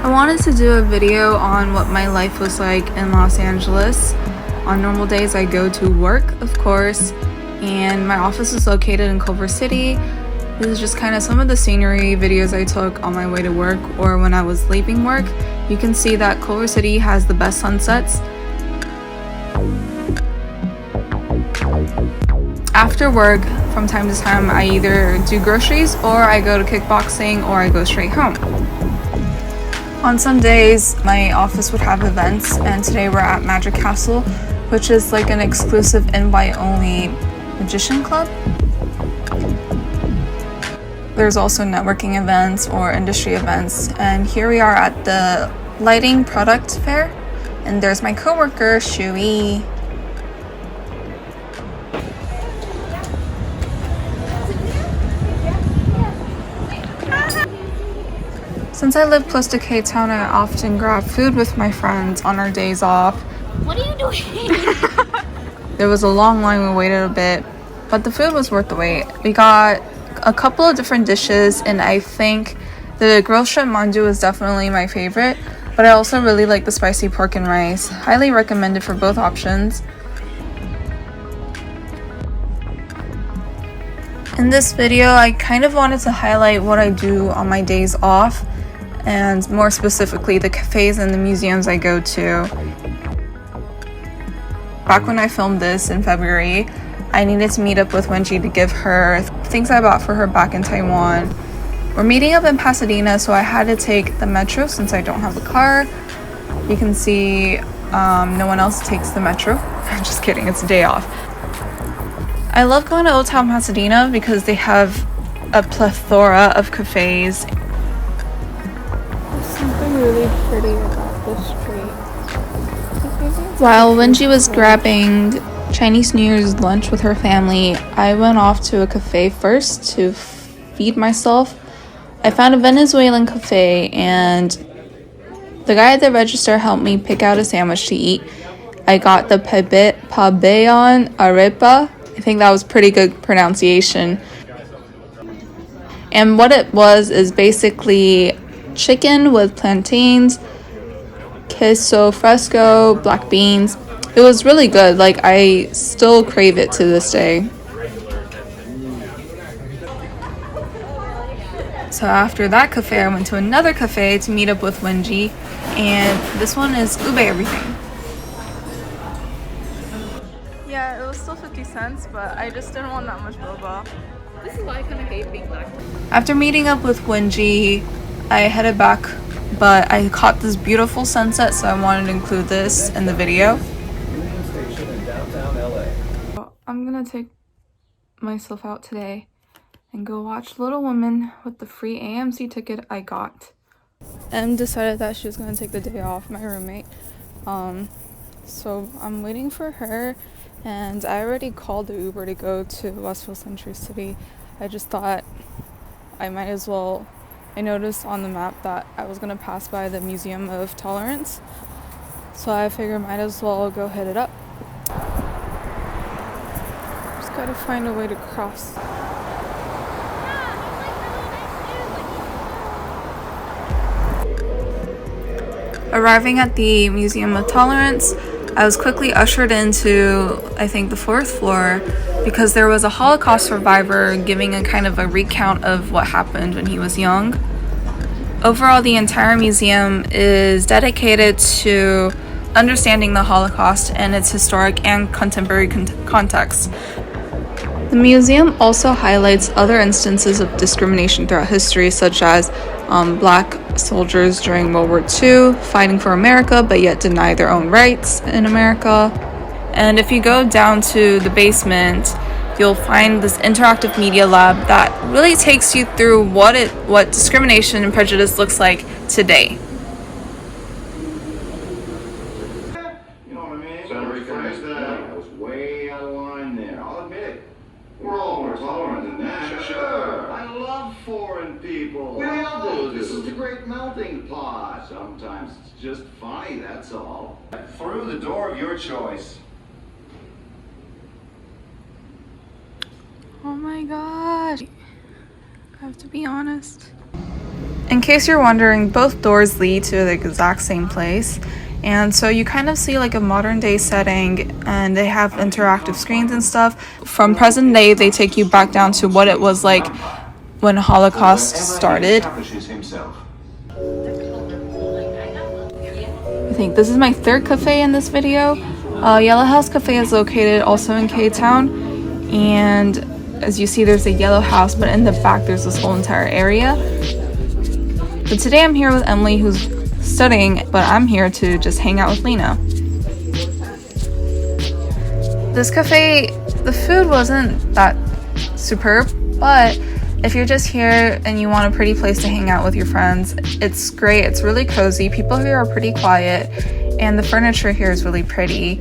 I wanted to do a video on what my life was like in Los Angeles. On normal days, I go to work, of course, and my office is located in Culver City. This is just kind of some of the scenery videos I took on my way to work or when I was leaving work. You can see that Culver City has the best sunsets. After work, from time to time, I either do groceries or I go to kickboxing or I go straight home. On some days, my office would have events, and today we're at Magic Castle, which is like an exclusive invite-only magician club. There's also networking events or industry events, and here we are at the lighting product fair, and there's my coworker, Shui. Since I live close to K-Town, I often grab food with my friends on our days off. What are you doing? There was a long line, we waited a bit, but the food was worth the wait. We got a couple of different dishes, and I think the grilled shrimp mandu is definitely my favorite, but I also really like the spicy pork and rice. Highly recommended for both options. In this video, I kind of wanted to highlight what I do on my days off, and more specifically the cafes and the museums I go to. Back when I filmed this in February, I needed to meet up with Wenji to give her things I bought for her back in Taiwan. We're meeting up in Pasadena, so I had to take the metro since I don't have a car. You can see no one else takes the metro. I'm just kidding, it's a day off. I love going to Old Town Pasadena because they have a plethora of cafes. There's something really pretty about this street. While Wenji was grabbing Chinese New Year's lunch with her family, I went off to a cafe first to feed myself. I found a Venezuelan cafe, and the guy at the register helped me pick out a sandwich to eat. I got the pabellon arepa. I think that was pretty good pronunciation. And what it was is basically chicken with plantains, queso fresco, black beans. It was really good. Like, I still crave it to this day. So after that cafe, I went to another cafe to meet up with Wenji, and this one is ube everything. Yeah, it was still 50 cents, but I just didn't want that much boba. This is why I kind of hate being black. After meeting up with Wenji, I headed back, but I caught this beautiful sunset, so I wanted to include this in the video. I'm gonna take myself out today and go watch Little Women with the free AMC ticket I got. Em decided that she was gonna take the day off, my roommate. So I'm waiting for her, and I already called the Uber to go to Westfield Century City. I just thought I might as well. I noticed on the map that I was gonna pass by the Museum of Tolerance, so I figured might as well go hit it up. Just gotta find a way to cross. Arriving at the Museum of Tolerance, I was quickly ushered into, I think, the 4th floor, because there was a Holocaust survivor giving a kind of a recount of what happened when he was young. Overall, the entire museum is dedicated to understanding the Holocaust and its historic and contemporary context. The museum also highlights other instances of discrimination throughout history, such as black soldiers during World War II fighting for America but yet denied their own rights in America. And if you go down to the basement, you'll find this interactive media lab that really takes you through what discrimination and prejudice looks like today. You know what I mean? So recognize that. I was way out of line there. I'll admit it. We're all more tolerant than that. Sure. I love foreign people. We all do. This is the great melting pot. Sometimes it's just funny, that's all. Through the door of your choice. Oh my gosh. I have to be honest. In case you're wondering, both doors lead to the exact same place. And so you kind of see like a modern day setting, and they have interactive screens and stuff. From present day, they take you back down to what it was like when Holocaust started. I think this is my third cafe in this video. Yellow House Cafe is located also in K-Town, and as you see, there's a yellow house, but in the back there's this whole entire area. But today I'm here with Emily, who's studying, but I'm here to just hang out with Lena. This cafe, the food wasn't that superb, but if you're just here and you want a pretty place to hang out with your friends, it's great. It's really cozy. People here are pretty quiet, and the furniture here is really pretty.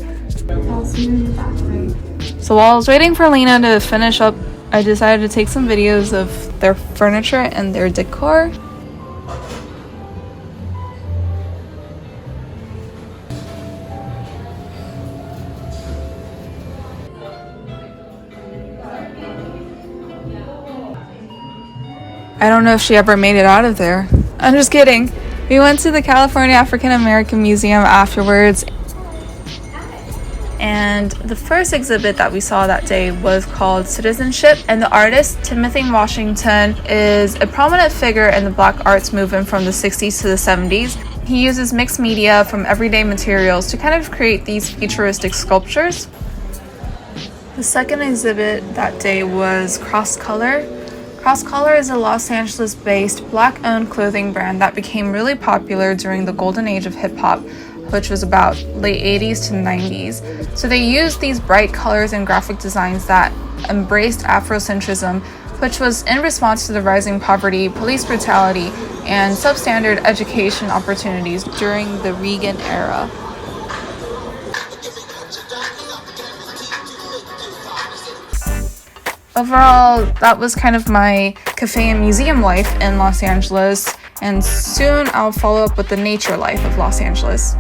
So while I was waiting for Lena to finish up, I decided to take some videos of their furniture and their decor. I don't know if she ever made it out of there. I'm just kidding. We went to the California African American Museum afterwards. And the first exhibit that we saw that day was called Citizenship. And the artist, Timothy Washington, is a prominent figure in the Black arts movement from the 60s to the 70s. He uses mixed media from everyday materials to kind of create these futuristic sculptures. The second exhibit that day was Cross Color. Cross Color is a Los Angeles-based Black-owned clothing brand that became really popular during the golden age of hip-hop, which was about late 80s to 90s. So they used these bright colors and graphic designs that embraced Afrocentrism, which was in response to the rising poverty, police brutality, and substandard education opportunities during the Reagan era. Overall, that was kind of my cafe and museum life in Los Angeles, and soon I'll follow up with the nature life of Los Angeles.